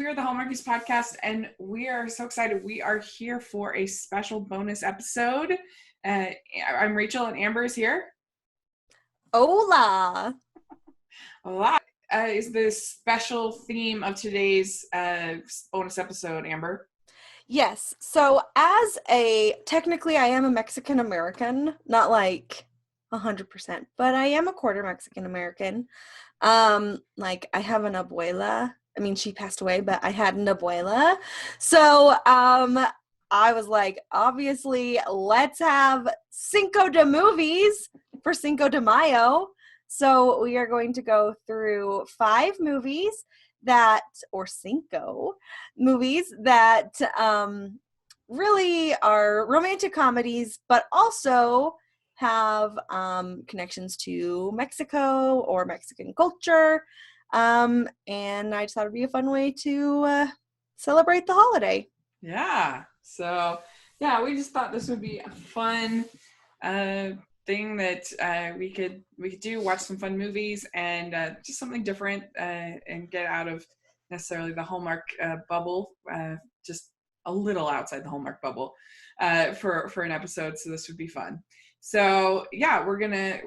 we are the Hallmarkies podcast, and we are so excited. We are here for a special bonus episode. I'm Rachel, and Amber is here. Hola! Hola is the special theme of today's bonus episode, Amber. Yes, so technically I am a Mexican American, not like 100%, but I am a quarter Mexican American. I have an abuela. I mean, she passed away, but I had an abuela. So, I was like, obviously, let's have Cinco de movies for Cinco de Mayo. So we are going to go through 5 movies cinco movies that really are romantic comedies, but also have connections to Mexico or Mexican culture. And I just thought it'd be a fun way to celebrate the holiday. Yeah. So, we just thought this would be a fun thing that we could do, watch some fun movies and just something different and get out of necessarily the Hallmark bubble, just a little outside the Hallmark bubble for an episode. So this would be fun. So we're gonna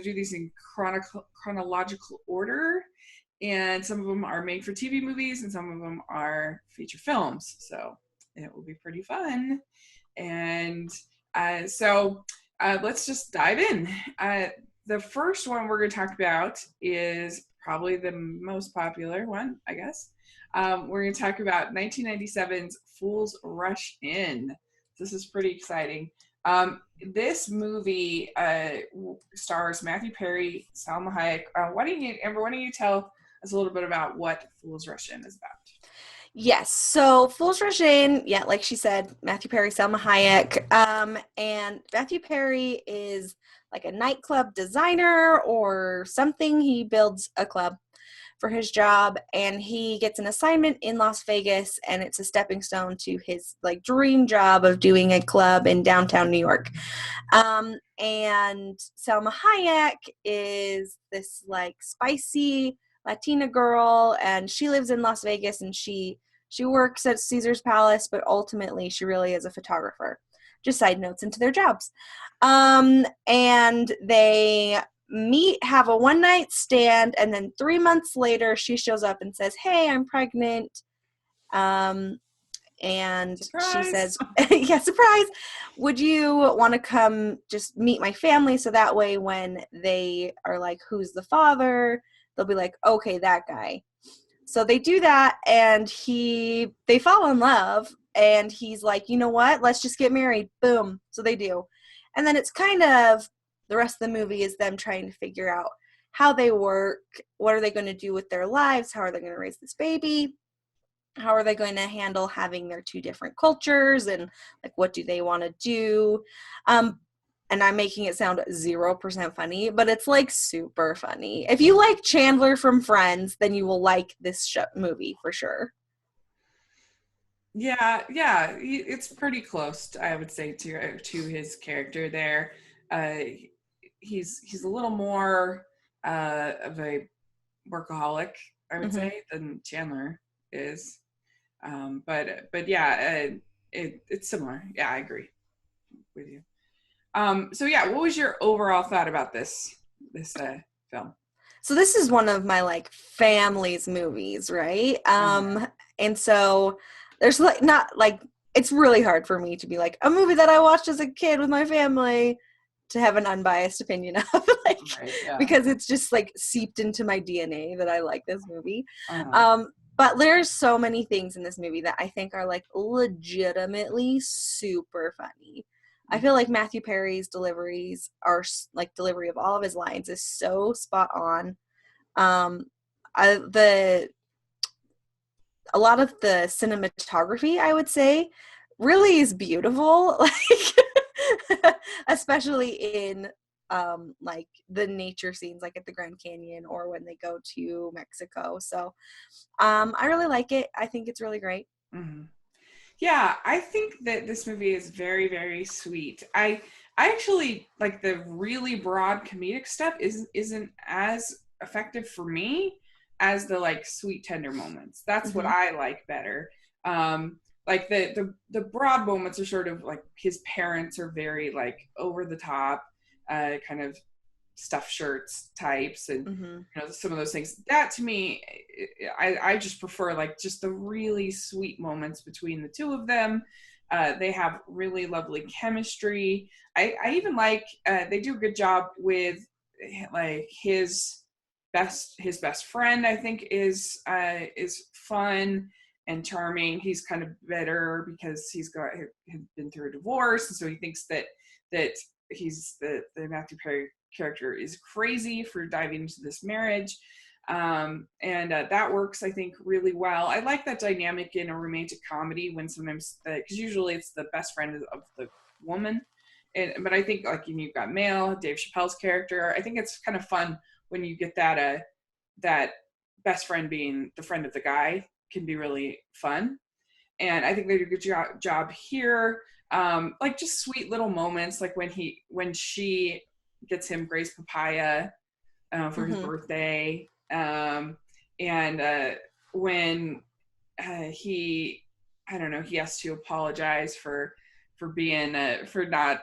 do these in chronological order, and some of them are made for TV movies and some of them are feature films. So it will be pretty fun. And let's just dive in. The first one we're going to talk about is probably the most popular one, I guess. We're going to talk about 1997's Fools Rush In. This is pretty exciting. This movie stars Matthew Perry, Salma Hayek. Amber, why don't you tell us a little bit about what Fools Rush In is about? Yes, so Fools Rush In, like she said, Matthew Perry, Salma Hayek, and Matthew Perry is like a nightclub designer or something. He builds a club for his job, and he gets an assignment in Las Vegas, and it's a stepping stone to his dream job of doing a club in downtown New York. And Salma Hayek is this spicy Latina girl, and she lives in Las Vegas, and she works at Caesar's Palace, but ultimately she really is a photographer. Just side notes into their jobs. And they meet, have a one-night stand, and then 3 months later she shows up and says, "Hey, I'm pregnant." And surprise. She says, yeah, surprise, would you want to come just meet my family? So that way when they are like, who's the father? They'll be like, okay, that guy. So they do that, and they fall in love, and he's like, you know what? Let's just get married. Boom. So they do. And then it's kind of the rest of the movie is them trying to figure out how they work, what are they going to do with their lives, how are they going to raise this baby, how are they going to handle having their 2 different cultures, and what do they want to do. And I'm making it sound 0% funny, but it's super funny. If you like Chandler from Friends, then you will like this movie for sure. Yeah, it's pretty close, I would say, to his character there. He's a little more of a workaholic, I would say, than Chandler is. But it's similar. Yeah, I agree with you. What was your overall thought about this film? So this is one of my family's movies, right? And so there's it's really hard for me to be a movie that I watched as a kid with my family to have an unbiased opinion of, because it's just seeped into my DNA that I like this movie. But there's so many things in this movie that I think are legitimately super funny. I feel like Matthew Perry's deliveries are delivery of all of his lines is so spot on. A lot of the cinematography, I would say, really is beautiful, especially in the nature scenes, at the Grand Canyon or when they go to Mexico. So I really like it. I think it's really great. Mm-hmm. Yeah, I think that this movie is very, very sweet. I actually like the really broad comedic stuff isn't as effective for me as the like sweet tender moments. That's what Mm-hmm. I like better. Like the broad moments are sort of like his parents are very like over the top, kind of stuffed shirts types, and Mm-hmm. some of those things. That to me, I just prefer like just the really sweet moments between the two of them. They have really lovely chemistry. I even like they do a good job with like his best friend. I think is fun and charming. He's kind of bitter because had been through a divorce, and so he thinks that he's the Matthew Perry character is crazy for diving into this marriage. And that works, I think, really well. I like that dynamic in a romantic comedy when sometimes, because usually it's the best friend of the woman. But I think like you've got Male, Dave Chappelle's character. I think it's kind of fun when you get that best friend being the friend of the guy can be really fun. And I think they did a good job here. Like just sweet little moments, like when she gets him Gray's papaya for his Mm-hmm. birthday, and when he, I don't know, he has to apologize for being for not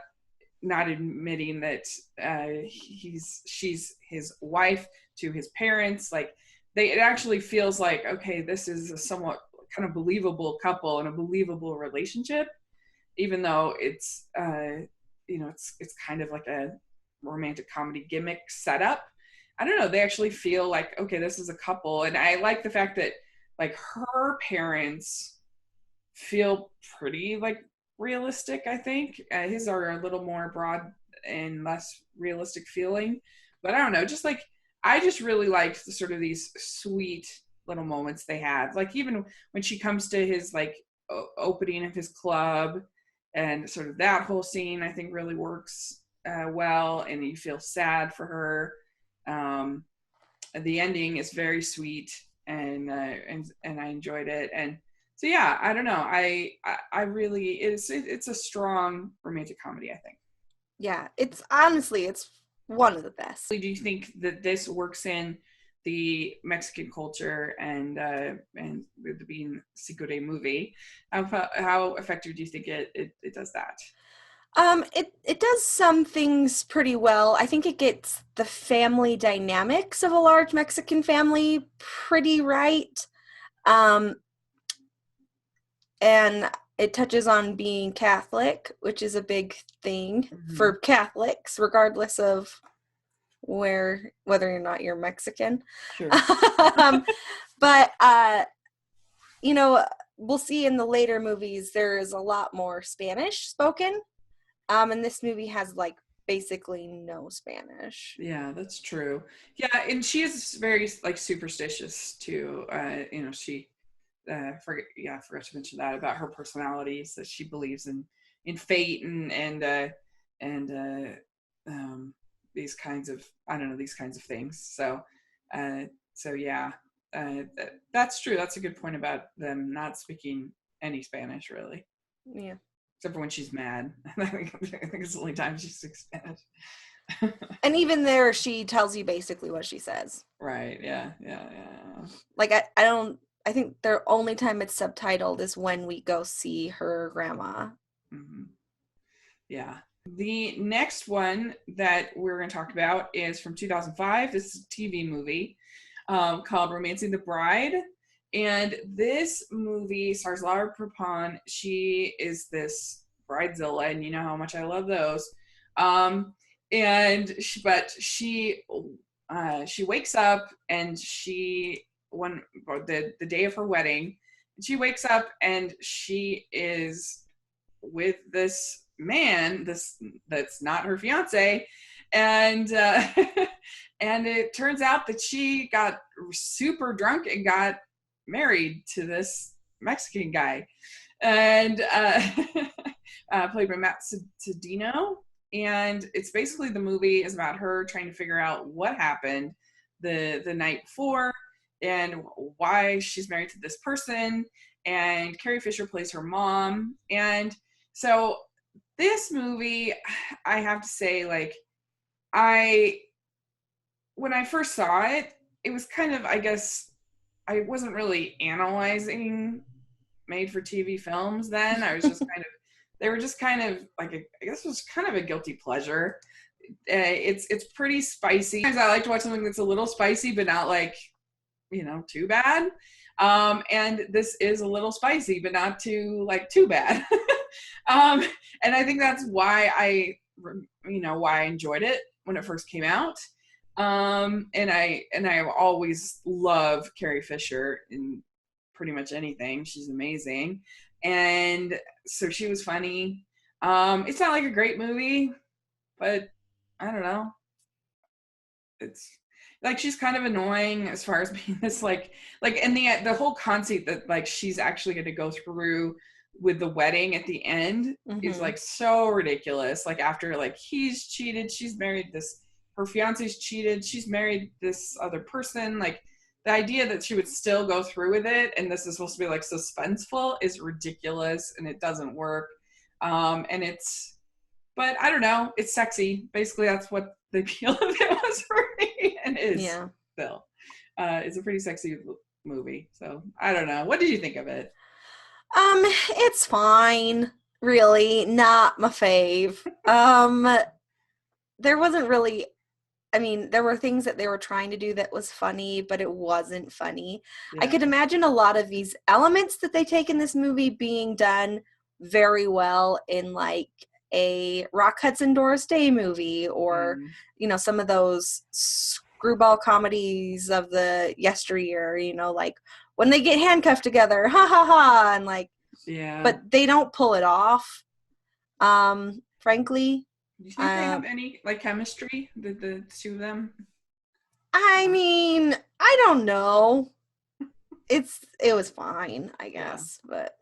admitting that she's his wife to his parents. Like it actually feels like, okay, this is a somewhat kind of believable couple and a believable relationship, even though it's it's kind of like a romantic comedy gimmick setup. I don't know, they actually feel like, okay, this is a couple. And I like the fact that like her parents feel pretty like realistic. I think his are a little more broad and less realistic feeling, but I don't know, just like I just really liked the sort of these sweet little moments they had, like even when she comes to his like opening of his club, and sort of that whole scene I think really works well, and you feel sad for her. um, the ending is very sweet, and I enjoyed it. And so yeah, I don't know, I really, it's a strong romantic comedy, I think. Yeah, it's honestly, it's one of the best. Do you think that this works in the Mexican culture, and with it being Cinco de movie, how effective do you think it does that? It does some things pretty well. I think it gets the family dynamics of a large Mexican family pretty right. Um, and it touches on being Catholic, which is a big thing Mm-hmm. for Catholics, regardless of whether or not you're Mexican. Sure. um, but you know, we'll see in the later movies there is a lot more Spanish spoken. And this movie has like basically no Spanish. Yeah, that's true. Yeah, and she is very like superstitious too. She I forgot to mention that about her personality. So she believes in fate and these kinds of, I don't know, these kinds of things. Uh, so yeah, that's true. That's a good point about them not speaking any Spanish really, Yeah. except for when she's mad. I think it's the only time she speaks Spanish. And even there, she tells you basically what she says. Right. Yeah. Yeah. Yeah. Like, I don't, I think the only time it's subtitled is when we go see her grandma. Mm-hmm. Yeah. The next one that we're going to talk about is from 2005. This is a TV movie called Romancing the Bride. And this movie stars Laura Prepon. She is this bridezilla, and you know how much I love those. But she wakes up, and the day of her wedding, she wakes up and she is with this man, that's not her fiance, and and it turns out that she got super drunk and got married to this Mexican guy, and played by Matt Cedino. And it's basically, the movie is about her trying to figure out what happened the night before and why she's married to this person. And Carrie Fisher plays her mom. And so this movie, I have to say, like, I when I first saw it, it was kind of, I guess, I wasn't really analyzing made for TV films then. I was just kind of, they were just kind of like, I guess it was kind of a guilty pleasure. It's pretty spicy. Sometimes I like to watch something that's a little spicy, but not like, too bad. And this is a little spicy, but not too bad. And I think that's why why I enjoyed it when it first came out. And I always love Carrie Fisher in pretty much anything. She's amazing. And so she was funny. It's not like a great movie, but I don't know. It's like she's kind of annoying as far as being this and the whole concept that like she's actually going to go through with the wedding at the end is like so ridiculous. Like after like he's cheated, she's married this, her fiance's cheated, she's married this other person. Like the idea that she would still go through with it and this is supposed to be like suspenseful is ridiculous, and it doesn't work. And it's, but I don't know, it's sexy. Basically, that's what the appeal of it was for me, and it is still. It's a pretty sexy movie. So I don't know. What did you think of it? It's fine. Really, not my fave. There wasn't really. I mean, there were things that they were trying to do that was funny, but it wasn't funny. Yeah. I could imagine a lot of these elements that they take in this movie being done very well in like a Rock Hudson Doris Day movie, or some of those screwball comedies of the yesteryear, like when they get handcuffed together, ha ha ha, and like, but they don't pull it off. Frankly, do you think they have any like chemistry, the two of them? I mean, I don't know. It was fine, I guess, but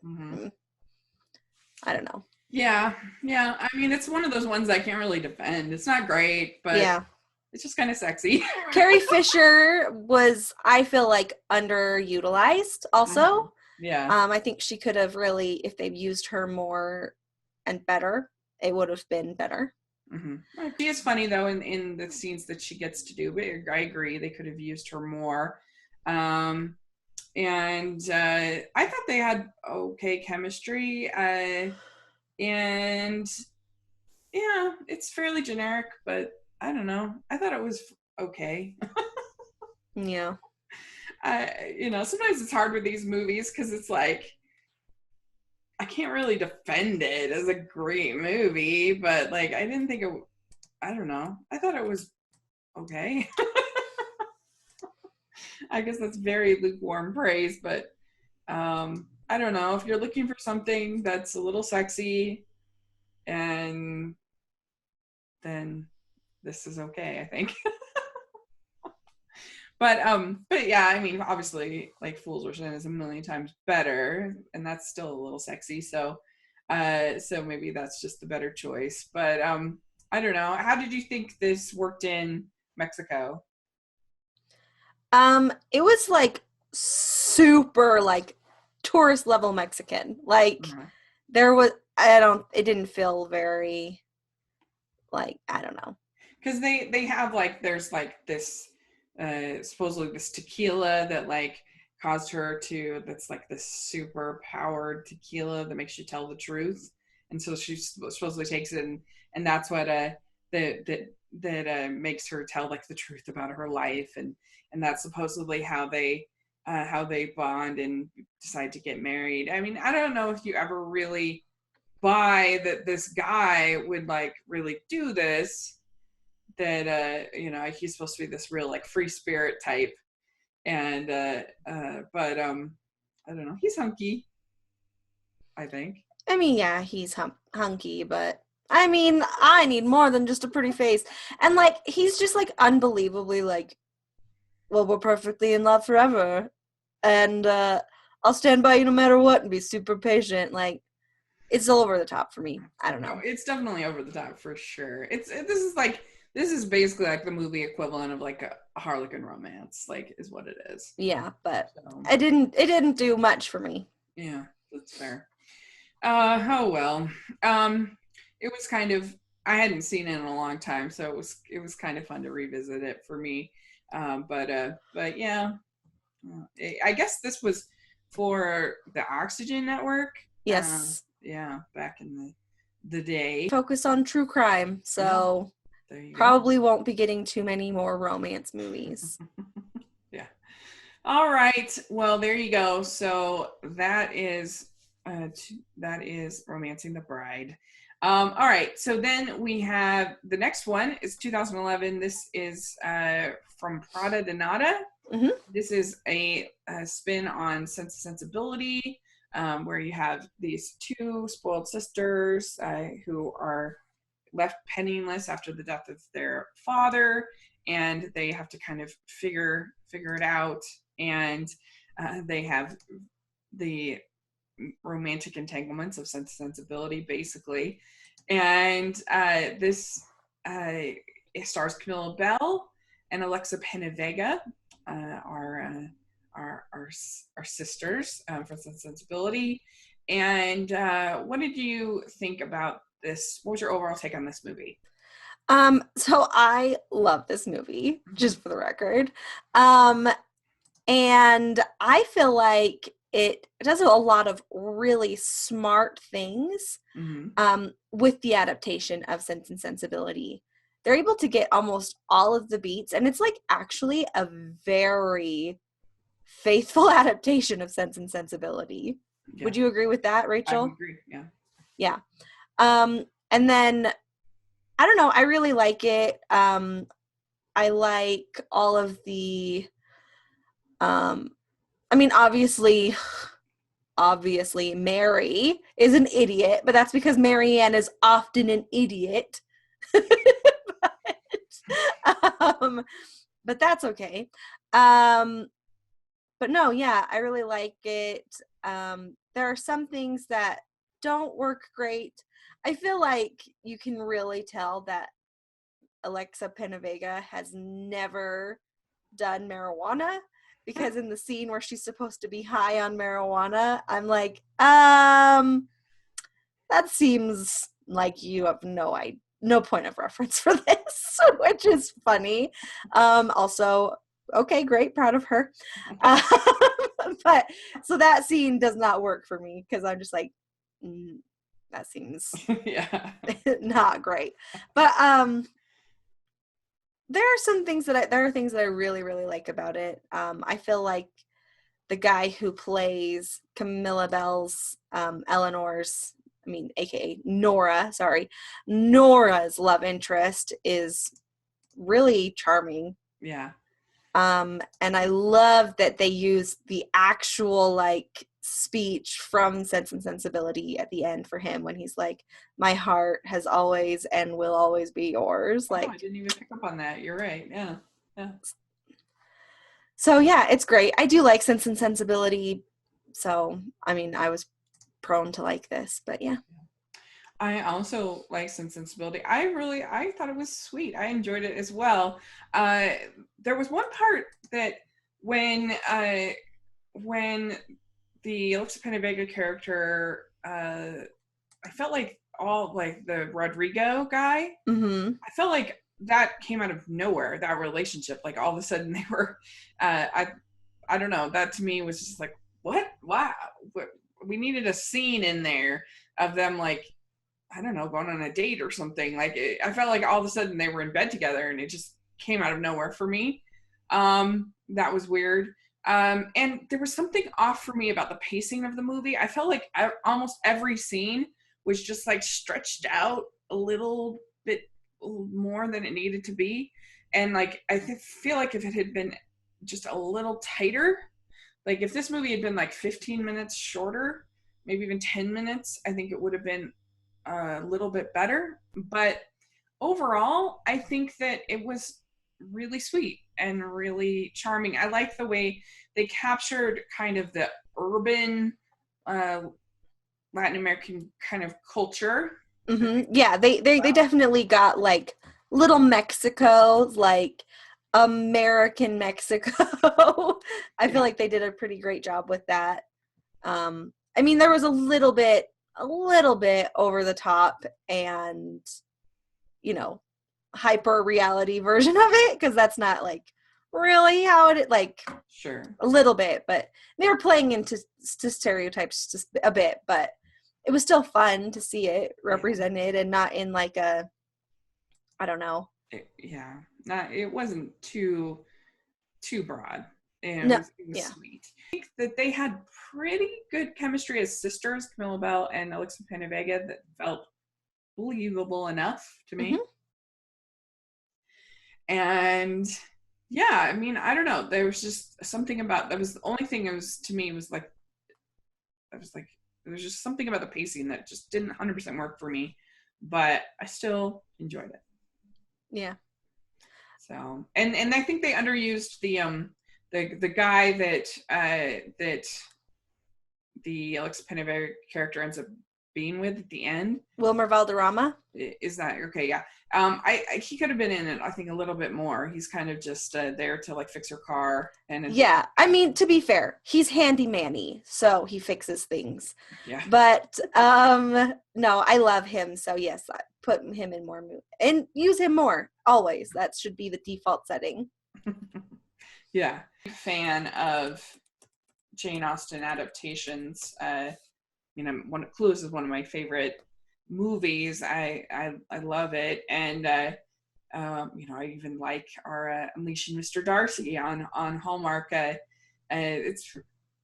I don't know. Yeah. I mean, it's one of those ones I can't really defend. It's not great, but it's just kind of sexy. Carrie Fisher was, I feel like, underutilized also. Yeah. I think she could have really, if they've used her more and better, it would have been better. She is funny though in the scenes that she gets to do, but I agree they could have used her more. And I thought they had okay chemistry. And yeah, it's fairly generic, but I don't know. I thought it was okay. Yeah. Sometimes it's hard with these movies because it's like I can't really defend it as a great movie, but like I didn't think it. I don't know. I thought it was okay. I guess that's very lukewarm praise, but I don't know. If you're looking for something that's a little sexy, and then this is okay, I think. But yeah, I mean, obviously, like Fool's Rush is a million times better, and that's still a little sexy. So maybe that's just the better choice. But I don't know. How did you think this worked in Mexico? It was like super like tourist level Mexican. Like there was, it didn't feel very like, I don't know. Because they have like, there's like this supposedly this tequila that like caused her to, that's like this super powered tequila that makes you tell the truth, and so she supposedly takes it, and that's what that makes her tell like the truth about her life, and that's supposedly how they bond and decide to get married. I mean, I don't know if you ever really buy that this guy would like really do this, that he's supposed to be this real like free spirit type, and but I don't know, he's hunky, I think. I mean, yeah, he's hunky, but I mean, I need more than just a pretty face. And like he's just like unbelievably like, well, we're perfectly in love forever, and I'll stand by you no matter what and be super patient. Like, it's all over the top for me. I don't know. No, it's definitely over the top for sure. This is basically like the movie equivalent of like a Harlequin romance, like is what it is. Yeah, but it didn't do much for me. Yeah, that's fair. Oh well. It was kind of, I hadn't seen it in a long time, so it was kind of fun to revisit it for me. But yeah, I guess this was for the Oxygen Network. Yes. Yeah, back in the day. Focus on true crime, so there you probably won't be getting too many more romance movies. Yeah. All right. Well, there you go. So that is Romancing the Bride. All right. So then we have the next one is 2011. This is from Prada de Nada. Mm-hmm. This is a spin on Sense and Sensibility, where you have these two spoiled sisters who are left penniless after the death of their father, and they have to kind of figure it out, and they have the romantic entanglements of Sense and Sensibility, basically. And this it stars Camilla Bell and Alexa Penavega, our sisters from Sense and Sensibility. And what did you think about this? What was your overall take on this movie? So I love this movie, just for the record. And I feel like it does a lot of really smart things with the adaptation of Sense and Sensibility. They're able to get almost all of the beats, and it's like actually a very faithful adaptation of Sense and Sensibility. Yeah. Would you agree with that, Rachel? I agree, yeah. Yeah. And then, I don't know, I really like it. I like all of the, I mean, obviously, Mary is an idiot, but that's because Marianne is often an idiot. But that's okay. But no, yeah, I really like it. There are some things that don't work great. I feel like you can really tell that Alexa Penavega has never done marijuana, because in the scene where she's supposed to be high on marijuana, I'm like, that seems like you have no point of reference for this, which is funny. Also, okay, great, proud of her. But so that scene does not work for me, because I'm just like, that seems not great. But there are things that I really, really like about it. I feel like the guy who plays Camilla Bell's aka Nora's love interest is really charming. Yeah. And I love that they use the actual like speech from Sense and Sensibility at the end for him when he's like, "My heart has always and will always be yours." Like, I didn't even pick up on that. You're right. Yeah. So yeah, it's great. I do like Sense and Sensibility. So I mean, I was prone to like this, but yeah. I also like Sense and Sensibility. I thought it was sweet. I enjoyed it as well. There was one part that when the Alexa Penavega character, I felt like all like the Rodrigo guy. Mm-hmm. I felt like that came out of nowhere. That relationship, like all of a sudden they were. I don't know. That to me was just like, what? Wow. We needed a scene in there of them like, I don't know, going on a date or something. Like I felt like all of a sudden they were in bed together, and it just came out of nowhere for me. That was weird. And there was something off for me about the pacing of the movie. I felt like almost every scene was just like stretched out a little bit more than it needed to be. And like, I feel like if it had been just a little tighter, like if this movie had been like 15 minutes shorter, maybe even 10 minutes, I think it would have been a little bit better. But overall, I think that it was really sweet and really charming. I like the way they captured kind of the urban Latin American kind of culture. Mm-hmm. Yeah, they definitely got like little Mexico, like American Mexico. I feel like they did a pretty great job with that. I mean, there was a little bit over the top and, hyper reality version of it, because that's not like really how it like Sure. a little bit, but they were playing into stereotypes just a bit, but it was still fun to see it represented and not in like a, I don't know. Yeah, not it wasn't too broad. And No, it was yeah. sweet. I think that they had pretty good chemistry as sisters, Camilla Bell and Alexa Panavega, that felt believable enough to me. Mm-hmm. And yeah, I mean, I don't know. There was just something about that was the only thing it was to me was like I was like there was just something about the pacing that just didn't 100% work for me, but I still enjoyed it. Yeah. So and I think they underused the guy that the Alex Pennever character ends up being with at the end. Wilmer Valderrama. Is that okay? Yeah. I he could have been in it. I think a little bit more. He's kind of just there to like fix her car and Yeah, I mean, to be fair, he's handy-manny, so he fixes things. yeah. But no, I love him, so yes, I put him in more and use him more always. That should be the default setting. Yeah. Fan of Jane Austen adaptations. You know, Clueless is one of my favorite movies. I love it, and you know, I even like our Unleashing Mr. Darcy on Hallmark. It's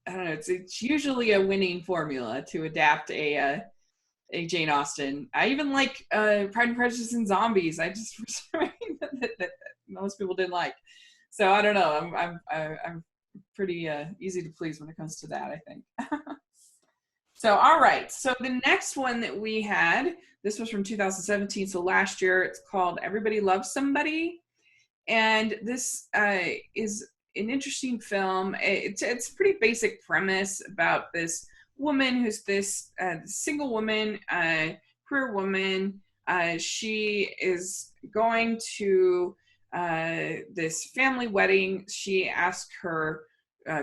I don't know. It's usually a winning formula to adapt a Jane Austen. I even like Pride and Prejudice and Zombies. I just that most people didn't like. So I don't know. I'm pretty easy to please when it comes to that, I think. So, all right. So the next one that we had, this was from 2017, so last year. It's called Everybody Loves Somebody. And this is an interesting film. It's a pretty basic premise about this woman who's this single woman, queer woman. She is going to this family wedding. She asked her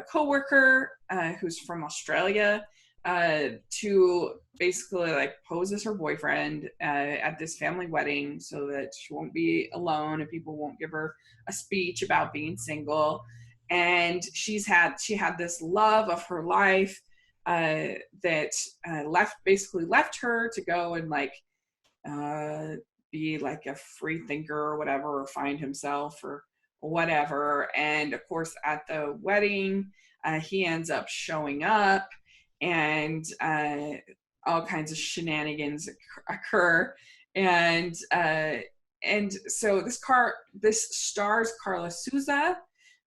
coworker, who's from Australia, to basically like pose as her boyfriend at this family wedding so that she won't be alone and people won't give her a speech about being single. And she had this love of her life that basically left her to go and like be like a free thinker or whatever, or find himself or whatever. And of course, at the wedding, he ends up showing up, and all kinds of shenanigans occur. And so this stars Carla Souza,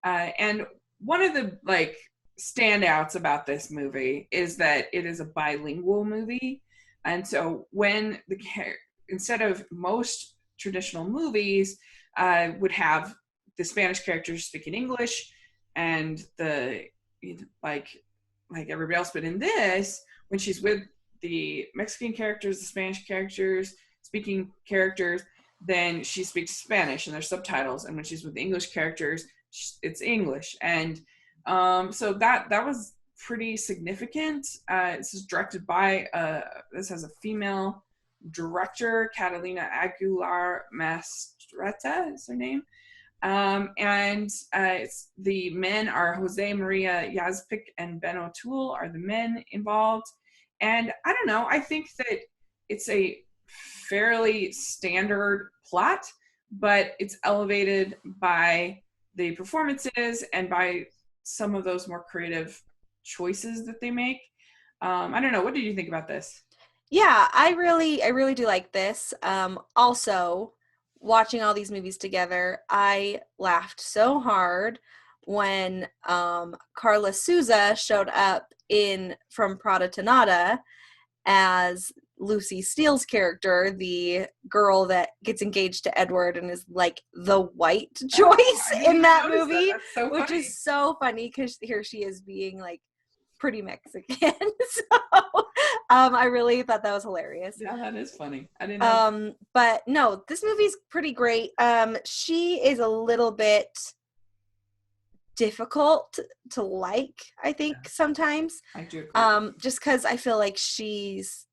and one of the like standouts about this movie is that it is a bilingual movie. And so when instead of most traditional movies would have the Spanish characters speaking English and the like everybody else, but in this, when she's with the Mexican characters, the Spanish characters, speaking characters, then she speaks Spanish and there's subtitles. And when she's with the English characters, it's English. And so that was pretty significant. This is directed by this has a female director, Catalina Aguilar Mastretta is her name. And the men are Jose Maria Yazpic and Ben O'Toole are the men involved. And I don't know, I think that it's a fairly standard plot, but it's elevated by the performances and by some of those more creative choices that they make. I don't know. What did you think about this? Yeah, I really do like this. Also, watching all these movies together, I laughed so hard when Carla Souza showed up in From Prada to Nada as Lucy Steele's character, the girl that gets engaged to Edward and is like the white choice in that movie, so which funny. is so funny because here she is being like pretty Mexican. So I really thought that was hilarious. Yeah, that is funny. I didn't know. But no, this movie's pretty great. She is a little bit difficult to like, I think, sometimes. I do agree. Just because I feel like she's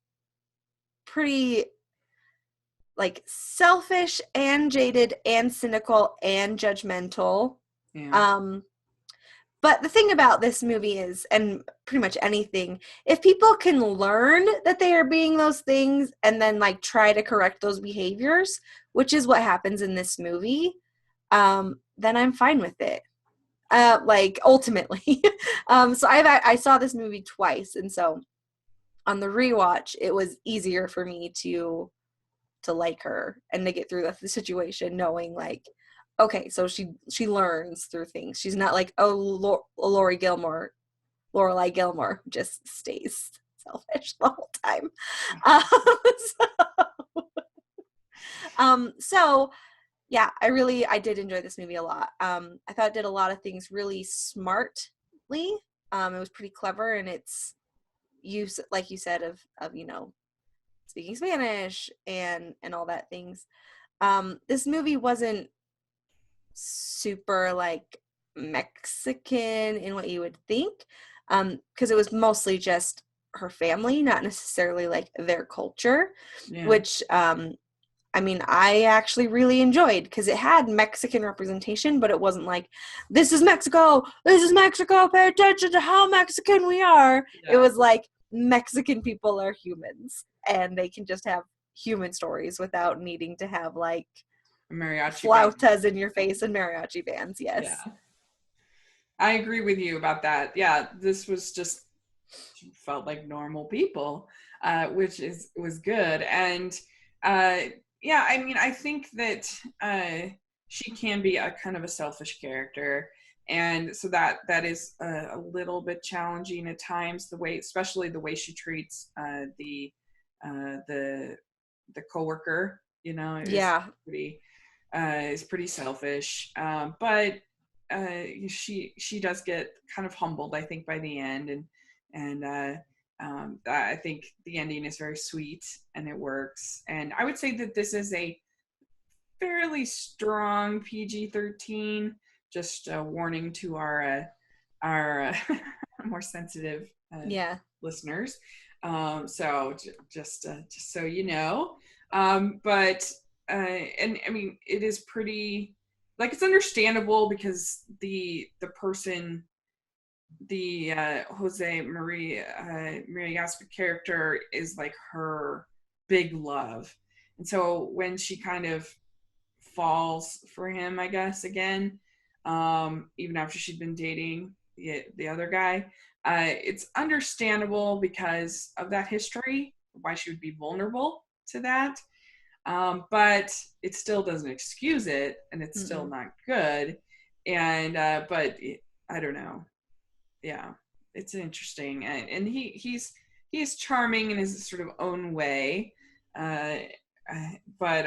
pretty like selfish and jaded and cynical and judgmental Yeah. Um, but the thing about this movie is, and pretty much anything, if people can learn that they are being those things and then like try to correct those behaviors, which is what happens in this movie, then I'm fine with it. Like ultimately. So I saw this movie twice, and so on the rewatch, it was easier for me to like her and to get through the situation, knowing like, okay, so she learns through things. She's not like, oh, Lorelai Gilmore just stays selfish the whole time. Um, so yeah, I did enjoy this movie a lot. I thought it did a lot of things really smartly. It was pretty clever in its use, like you said, of speaking Spanish and all that things. This movie wasn't super like Mexican in what you would think, because it was mostly just her family, not necessarily like their culture, Yeah. which I mean, I actually really enjoyed, because it had Mexican representation, but it wasn't like, this is Mexico, pay attention to how Mexican we are. It Yeah. was like, Mexican people are humans, and they can just have human stories without needing to have like A mariachi band. flautas in your face and mariachi bands. Yes. Yeah. I agree with you about that. Yeah, this was just felt like normal people, which is was good. And uh, yeah, I mean, I think that she can be a kind of a selfish character, and so that is a little bit challenging at times. The way, especially the way she treats uh, the the coworker, Yeah. is pretty selfish. But she does get kind of humbled, I think, by the end, and I think the ending is very sweet and it works. And I would say that this is a fairly strong PG-13. Just a warning to our more sensitive Yeah. listeners. So just so you know, but and I mean it is pretty, like, it's understandable because the person, the Maria Gasper character is like her big love, and so when she kind of falls for him, I guess, again, even after she'd been dating the other guy, it's understandable because of that history, why she would be vulnerable to that. But it still doesn't excuse it, and it's still Mm-mm. not good. And but I don't know. Yeah, it's interesting, and he's charming in his sort of own way. Uh, but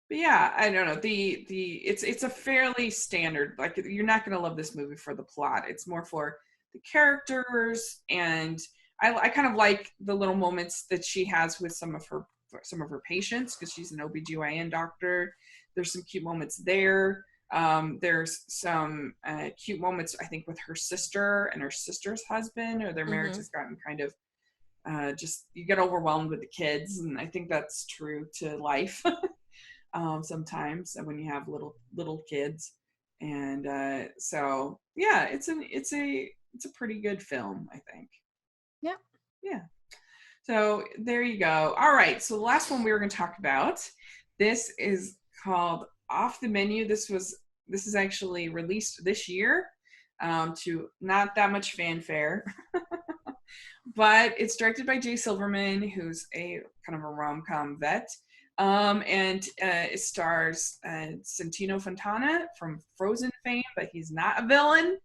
but yeah, I don't know. It's a fairly standard. Like, you're not going to love this movie for the plot. It's more for the characters, and I kind of like the little moments that she has with some of her patients, because she's an OBGYN doctor. There's some cute moments there. There's some cute moments, I think, with her sister and her sister's husband, or their marriage Mm-hmm. has gotten kind of just, you get overwhelmed with the kids, and I think that's true to life. Sometimes when you have little kids, and so yeah, it's a pretty good film, I think. Yeah. Yeah, so there you go. All right, so the last one we were going to talk about, this is called Off the Menu. This is actually released this year, to not that much fanfare. But it's directed by Jay Silverman, who's a kind of a rom-com vet. And it stars Santino Fontana from Frozen fame, but he's not a villain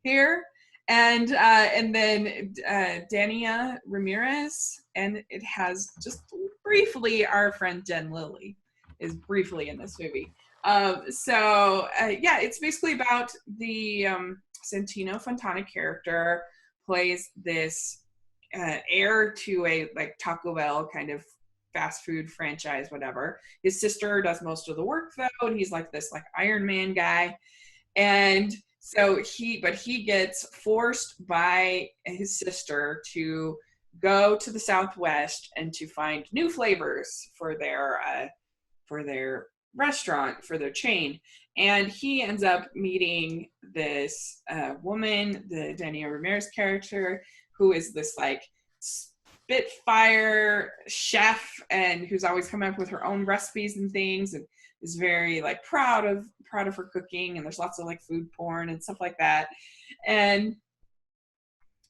here. And then Dania Ramirez, and it has just briefly our friend Jen Lilly is briefly in this movie. Yeah, it's basically about the Santino Fontana character plays this heir to a like Taco Bell kind of fast food franchise, whatever. His sister does most of the work though, and he's like this like Iron Man guy. And so he gets forced by his sister to go to the Southwest and to find new flavors for their restaurant for their chain. And he ends up meeting this woman, the Danielle Ramirez character, who is this like spitfire chef and who's always coming up with her own recipes and things, and is very like proud of her cooking. And there's lots of like food porn and stuff like that. And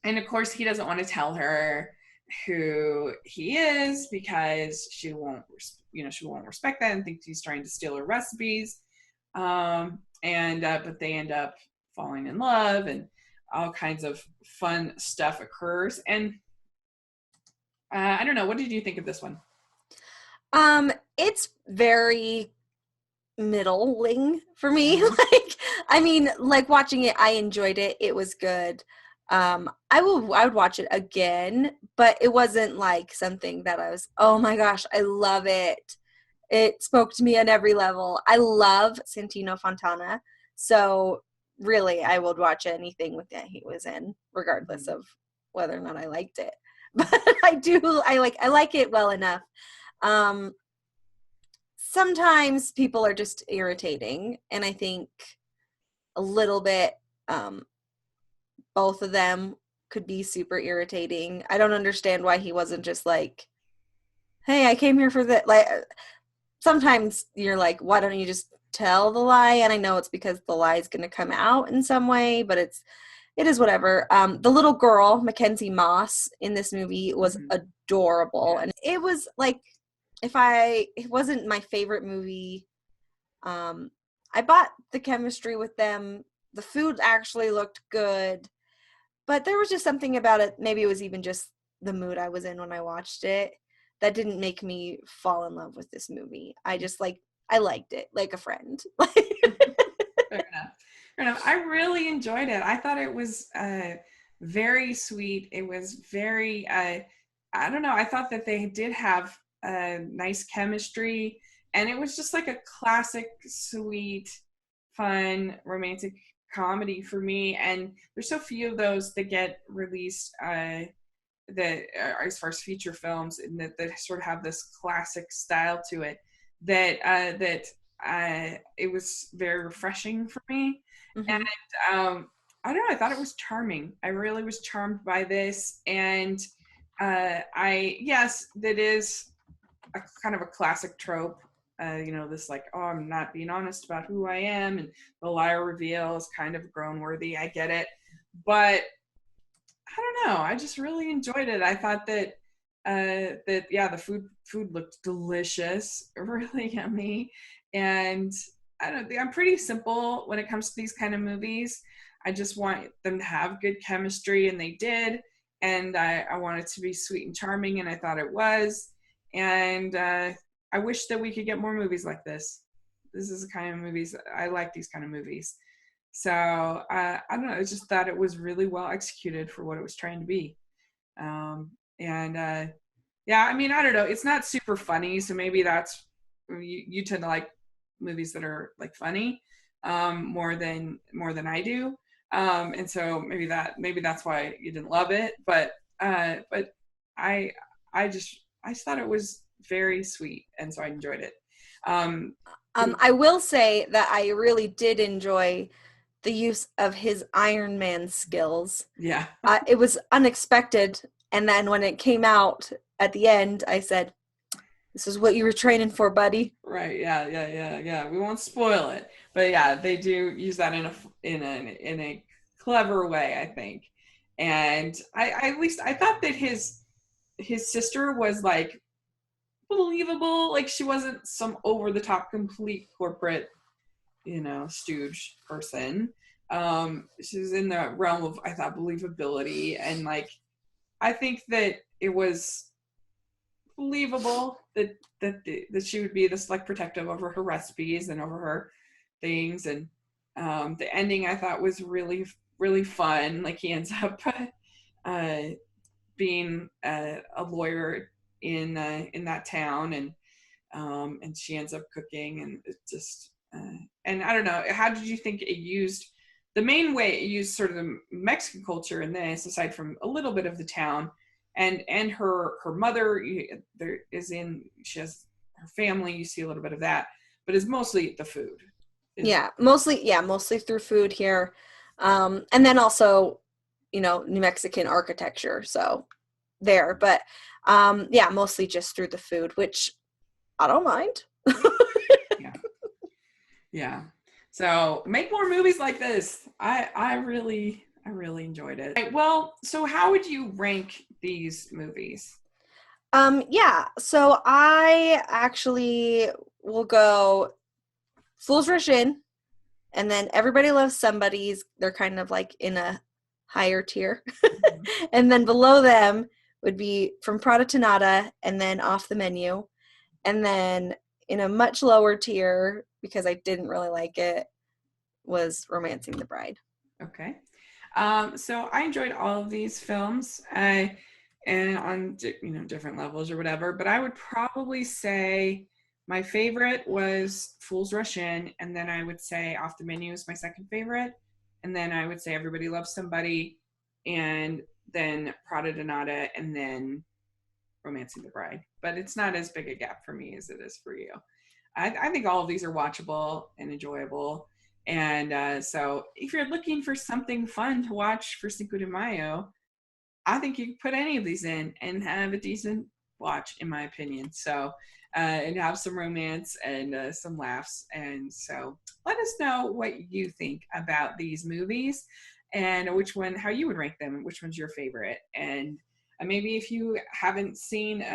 of course he doesn't want to tell her who he is because she won't respect that and thinks he's trying to steal her recipes. And but they end up falling in love, and all kinds of fun stuff occurs. And I don't know, what did you think of this one? It's very middling for me. Mm-hmm. Like, I mean, like watching it, I enjoyed it. It was good. I would watch it again, but it wasn't like something that I was, oh my gosh, I love it. It spoke to me on every level. I love Santino Fontana. So really, I would watch anything with that he was in, regardless of whether or not I liked it. But I like it well enough. Sometimes people are just irritating, and I think a little bit, both of them could be super irritating. I don't understand why he wasn't just like, hey, I came here for that. Like, sometimes you're like, why don't you just tell the lie? And I know it's because the lie is going to come out in some way, but it is whatever. The little girl, Mackenzie Moss, in this movie was adorable. Yes. And it was like, it wasn't my favorite movie. I bought the chemistry with them. The food actually looked good, but there was just something about it. Maybe it was even just the mood I was in when I watched it that didn't make me fall in love with this movie. I liked it like a friend. Fair enough. Fair enough. I really enjoyed it. I thought it was very sweet. It was very, I don't know, I thought that they did have nice chemistry. And it was just like a classic, sweet, fun, romantic comedy for me. And there's so few of those that get released that as far as feature films, and that sort of have this classic style to it, that it was very refreshing for me. Mm-hmm. And I don't know, I thought it was charming. I really was charmed by this. And yes, that is a kind of a classic trope. This like, oh, I'm not being honest about who I am, and the liar reveal is kind of grown worthy. I get it, but I don't know. I just really enjoyed it. I thought that the food looked delicious, really yummy, and I don't know. I'm pretty simple when it comes to these kind of movies. I just want them to have good chemistry, and they did. And I want it to be sweet and charming, and I thought it was. And I wish that we could get more movies like this. This is the kind of movies I like. These kind of movies. So I don't know. I just thought it was really well executed for what it was trying to be. Yeah, I mean, I don't know. It's not super funny, so maybe that's you tend to like movies that are like funny more than I do. And so maybe that's why you didn't love it. But I I just thought it was very sweet, and so I enjoyed it. I will say that I really did enjoy the use of his Iron Man skills. Yeah. It was unexpected, and then when it came out at the end, I said, "This is what you were training for, buddy." Right. Yeah. We won't spoil it, but yeah, they do use that in a clever way, I think. And I at least I thought that his sister was like believable. Like she wasn't some over the top complete corporate, stooge person. She was in the realm of, I thought, believability, and like I think that it was believable that she would be this like protective over her recipes and over her things. And the ending I thought was really really fun. Like he ends up being a lawyer in that town, and she ends up cooking, and it just and I don't know, how did you think it used the main way it used sort of the Mexican culture in this, aside from a little bit of the town, and her mother, she has her family, you see a little bit of that, but it's mostly the food. Mostly through food here. And then also, New Mexican architecture. So there, but mostly just through the food, which I don't mind. Yeah. Yeah. So make more movies like this. I really enjoyed it. Right, well, so how would you rank these movies? So I actually will go Fools Rush In, and then Everybody Loves Somebody's. They're kind of like in a higher tier. And then below them would be From Prada to Nada, and then Off the Menu. And then in a much lower tier, because I didn't really like it, was Romancing the Bride. Okay. So I enjoyed all of these films, and on different levels or whatever. But I would probably say my favorite was Fools Rush In, and then I would say Off the Menu is my second favorite, and then I would say Everybody Loves Somebody, and then Prada Donata, and then Romancing the Bride. But it's not as big a gap for me as it is for you. I think all of these are watchable and enjoyable. And so if you're looking for something fun to watch for Cinco de Mayo, I think you can put any of these in and have a decent watch, in my opinion. So, and have some romance and some laughs. And so let us know what you think about these movies and how you would rank them and which one's your favorite. And maybe if you haven't seen,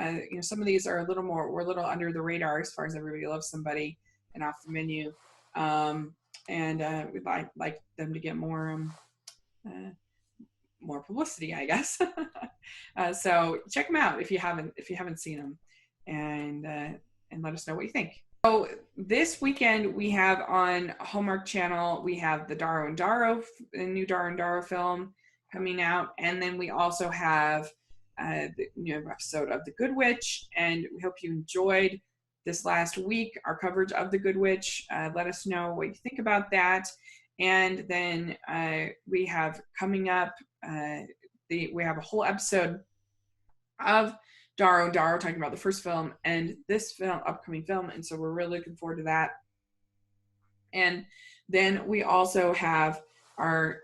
some of these are we're a little under the radar as far as Everybody Loves Somebody and Off the Menu. And we'd like them to get more publicity, I guess. So check them out if you haven't seen them, and let us know what you think. So this weekend we have on Hallmark Channel, we have the new Daro and Daro film coming out, and then we also have the new episode of The Good Witch, and we hope you enjoyed this last week our coverage of The Good Witch. Let us know what you think about that. And then we have coming up, we have a whole episode of Daro and Daro talking about the first film and this upcoming film. And so we're really looking forward to that. And then we also have our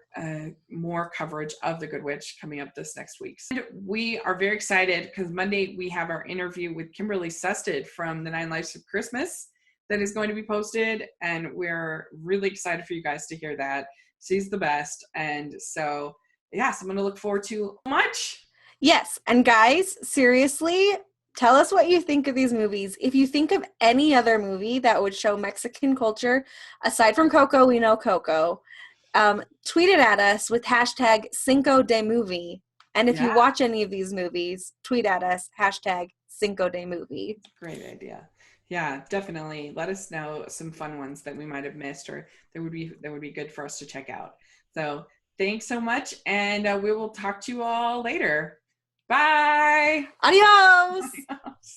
more coverage of The Good Witch coming up this next week. And we are very excited because Monday we have our interview with Kimberly Susted from The 9 Lives of Christmas that is going to be posted, and we're really excited for you guys to hear that. She's the best, and so I'm going to look forward to much. Yes, and guys, seriously, tell us what you think of these movies. If you think of any other movie that would show Mexican culture, aside from Coco, we know Coco, tweet it at us with hashtag Cinco de Movie. And if you watch any of these movies, tweet at us, hashtag Cinco de Movie. Great idea. Yeah, definitely. Let us know some fun ones that we might have missed or that would be good for us to check out. So thanks so much, and we will talk to you all later. Bye. Adios. Adios.